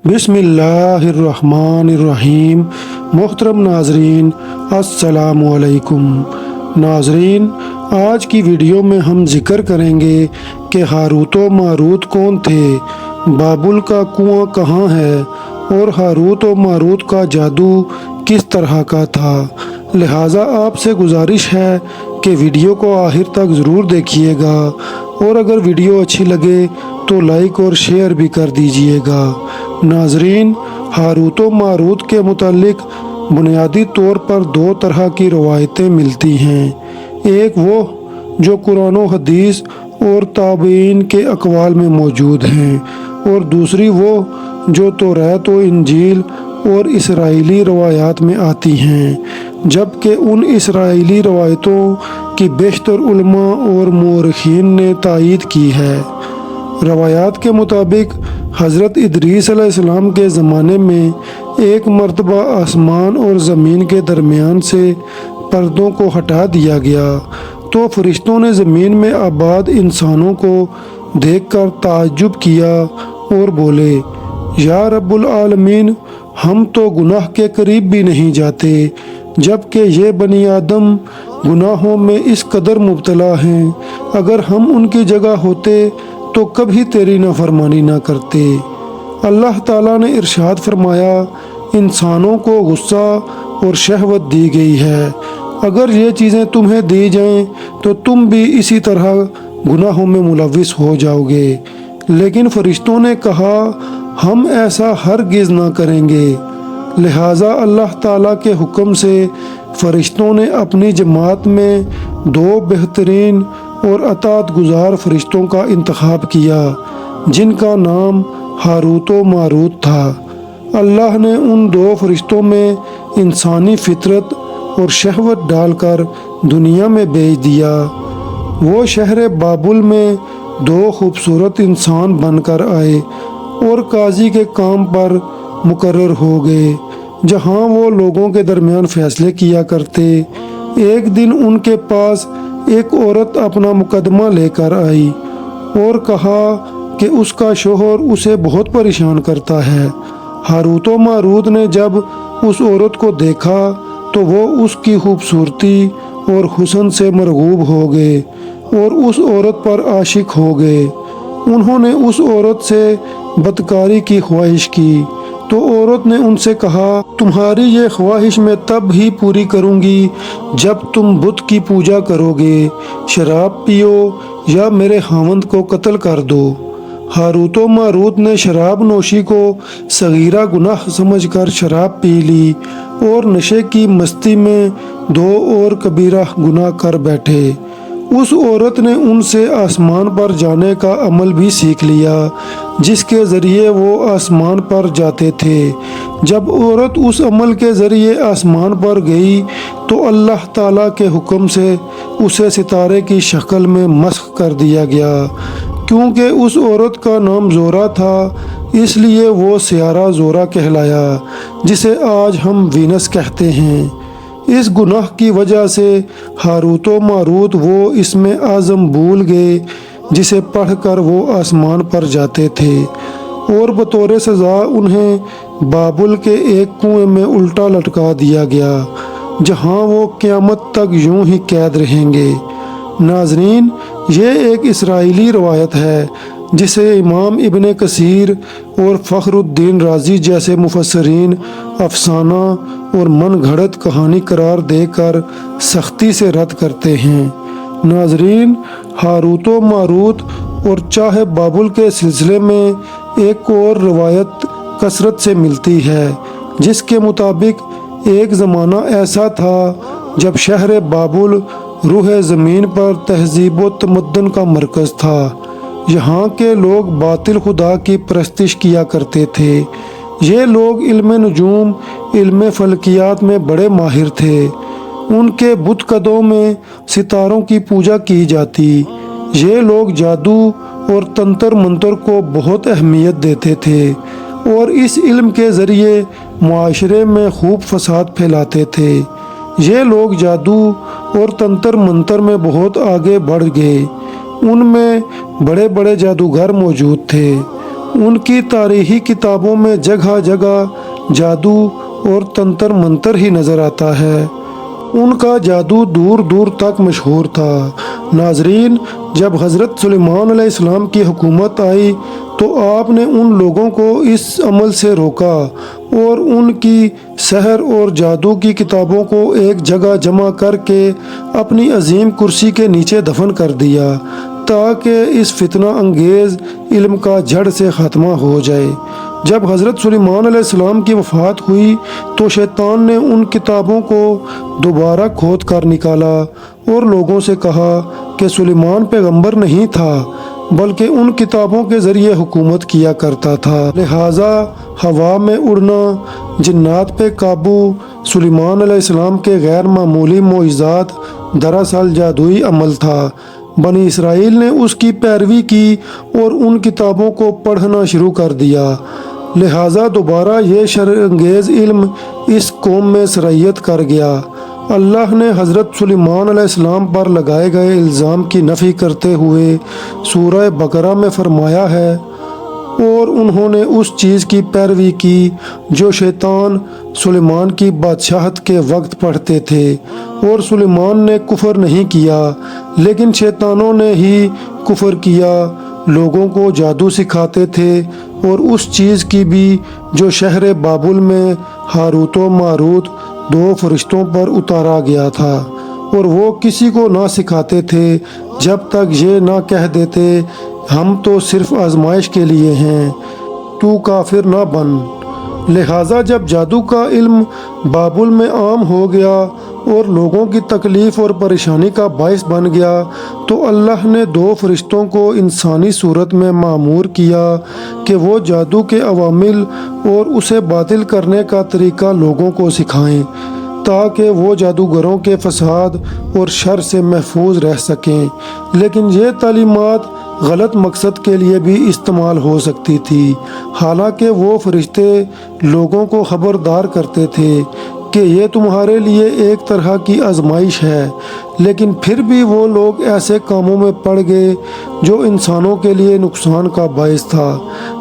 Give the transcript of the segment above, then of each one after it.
बिस्मिल्लाहिर्रहमानिर्रहीम। मोहतरम नाजरीन, अस्सलामुअलैकुम। नाजरीन, आज की वीडियो में हम जिक्र करेंगे कि हारूत व मारूत कौन थे, बाबुल का कुआं कहाँ है और हारूत व मारूत का जादू किस तरह का था। लिहाजा आपसे गुजारिश है कि वीडियो को आखिर तक ज़रूर देखिएगा और अगर वीडियो अच्छी लगे तो लाइक और शेयर भी कर दीजिएगा। नाजरीन, हारूत व मारूत के मुतालिक बुनियादी तौर पर दो तरह की रवायतें मिलती हैं। एक वो जो कुरान व हदीस और ताबीन के अक़वाल में मौजूद हैं और दूसरी वो जो तौरात व इंजील और इसराइली रवायात में आती हैं, जबकि उन इसराइली रवायतों की बेशतर उलमा और मौरखीन ने तायीद की है। रवायात के मुताबिक हज़रत इदरीस अलैहिस्सलाम के ज़माने में एक मरतबा आसमान और ज़मीन के दरमियान से पर्दों को हटा दिया गया तो फरिश्तों ने ज़मीन में आबाद इंसानों को देखकर ताज्जुब किया और बोले, या रब्बुल आलमीन, हम तो गुनाह के करीब भी नहीं जाते, जबकि ये बनी आदम गुनाहों में इस कदर मुब्तला हैं। अगर हम उनकी जगह होते तो कभी तेरी नाफरमानी ना करते। अल्लाह ताला ने इरशाद फरमाया, इंसानों को गुस्सा और शहवत दी गई है, अगर ये चीज़ें तुम्हें दी जाएं तो तुम भी इसी तरह गुनाहों में मुलव्विस हो जाओगे। लेकिन फरिश्तों ने कहा, हम ऐसा हरगिज़ ना करेंगे। लिहाजा अल्लाह ताला के हुक्म से फरिश्तों ने अपनी जमात में दो बेहतरीन और अतात गुजार फरिश्तों का इंतखाब किया, जिनका नाम हारूत व मारूत था। अल्लाह ने उन दो फरिश्तों में इंसानी फितरत और शहवत डालकर दुनिया में भेज दिया। वो शहर बाबुल में दो खूबसूरत इंसान बनकर आए और काजी के काम पर मुकर्रर हो गए, जहाँ वो लोगों के दरमियान फैसले किया करते। एक दिन उनके पास एक औरत अपना मुकदमा लेकर आई और कहा कि उसका शोहर उसे बहुत परेशान करता है। हारूत व मारूत ने जब उस औरत को देखा तो वो उसकी खूबसूरती और हुस्न से मरगूब हो गए और उस औरत पर आशिक हो गए। उन्होंने उस औरत से बदकारी की ख्वाहिश की तो औरत ने उनसे कहा, तुम्हारी ये ख्वाहिश मैं तब ही पूरी करूँगी जब तुम बुत की पूजा करोगे, शराब पियो या मेरे खावंद को कत्ल कर दो। हारूत व मारूत ने शराब नोशी को सगीरा गुनाह समझकर शराब पी ली और नशे की मस्ती में दो और कबीरा गुनाह कर बैठे। उस औरत ने उनसे आसमान पर जाने का अमल भी सीख लिया, जिसके ज़रिए वो आसमान पर जाते थे। जब औरत उस अमल के ज़रिए आसमान पर गई तो अल्लाह ताला के हुक्म से उसे सितारे की शक्ल में मस्ख कर दिया गया। क्योंकि उस औरत का नाम ज़ोरा था, इसलिए वो सियारा ज़ोरा कहलाया, जिसे आज हम वीनस कहते हैं। इस गुनाह की वजह से हारूत व मारूत वो इसमें आज़म भूल गए, जिसे पढ़कर वो आसमान पर जाते थे और बतौर सज़ा उन्हें बाबुल के एक कुएं में उल्टा लटका दिया गया, जहां वो क़यामत तक यूं ही कैद रहेंगे। नाजरीन, ये एक इसराइली रवायत है जिसे इमाम इब्ने कसीर और फ़खरुद्दीन राज़ी जैसे मुफस्सरीन अफसाना और मन घड़त कहानी करार देकर सख्ती से रद्द करते हैं। नाजरीन, हारूत व मारूत और चाहे बाबुल के सिलसिले में एक और रवायत कसरत से मिलती है, जिसके मुताबिक एक ज़माना ऐसा था जब शहर बाबुल रूह ज़मीन पर तहज़ीब व तमद्दुन का मरकज़ था। यहाँ के लोग बातिल खुदा की परस्तिश किया करते थे। ये लोग इल्म नजूम, इल्म फल्कियात में बड़े माहिर थे। उनके बुतकदों में सितारों की पूजा की जाती। ये लोग जादू और तंत्र मंत्र को बहुत अहमियत देते थे और इस इल्म के ज़रिए मुआशरे में खूब फसाद फैलाते थे। ये लोग जादू और तंत्र मंत्र में बहुत आगे बढ़ गए। उनमें बड़े बड़े जादूगर मौजूद थे। उनकी तारीखी किताबों में जगह जगह जादू और तंत्र मंत्र ही नज़र आता है। उनका जादू दूर दूर तक मशहूर था। नाजरीन, जब हज़रत सुलेमान अलैहिस्सलाम की हुकूमत आई तो आपने उन लोगों को इस अमल से रोका और उनकी सहर और जादू की किताबों को एक जगह जमा करके अपनी अजीम कुर्सी के नीचे दफन कर दिया ताकि इस फितना अंगेज़ इल्म का जड़ से ख़ात्मा हो जाए। जब हज़रत सुलेमान अलैहिस्सलाम की वफ़ात हुई तो शैतान ने उन किताबों को दोबारा खोद कर निकाला और लोगों से कहा कि सुलेमान पैगंबर नहीं था बल्कि उन किताबों के ज़रिए हुकूमत किया करता था। लिहाजा हवा में उड़ना, जिन्नात पे काबू, सुलेमान अलैहिस्सलाम के गैर मामूली मोइज़ात दरअसल जादुई अमल था। बनी इसराइल ने उसकी पैरवी की और उन किताबों को पढ़ना शुरू कर दिया। लिहाजा दोबारा ये शर्अंगेज़ इल्म इस कौम में सरयत कर गया। अल्लाह ने हज़रत सुलेमान अलैहिस्सलाम पर लगाए गए इल्ज़ाम की नफ़ी करते हुए सूरह बकरा में फरमाया है, और उन्होंने उस चीज़ की पैरवी की जो शैतान सुलेमान की बादशाहत के वक्त पढ़ते थे, और सुलेमान ने कुफर नहीं किया लेकिन शैतानों ने ही कुफर किया। लोगों को जादू सिखाते थे और उस चीज़ की भी जो शहर बाबुल में हारूत व मारूत दो फरिश्तों पर उतारा गया था, और वो किसी को ना सिखाते थे जब तक ये ना कह देते हम तो सिर्फ आजमाइश के लिए हैं, तू काफिर ना बन। लिहाजा जब जादू का इल्म बाबुल में आम हो गया और लोगों की तकलीफ़ और परेशानी का बायस बन गया तो अल्लाह ने दो फरिश्तों को इंसानी सूरत में मामूर किया कि वो जादू के अवामिल और उसे बातिल करने का तरीका लोगों को सिखाएं ताकि वो जादूगरों के फसाद और शर से महफूज रह सकें। लेकिन ये तालीमात गलत मकसद के लिए भी इस्तेमाल हो सकती थी। हालांकि वो फरिश्ते लोगों को खबरदार करते थे कि ये तुम्हारे लिए एक तरह की आजमाइश है, लेकिन फिर भी वो लोग ऐसे कामों में पड़ गए जो इंसानों के लिए नुकसान का बायस था।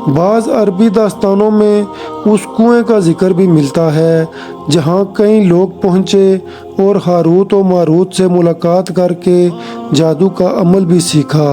बाज़ अरबी दास्तानों में उस कुएं का जिक्र भी मिलता है जहाँ कई लोग पहुँचे और हारूत व मारूत से मुलाकात करके जादू का अमल भी सीखा।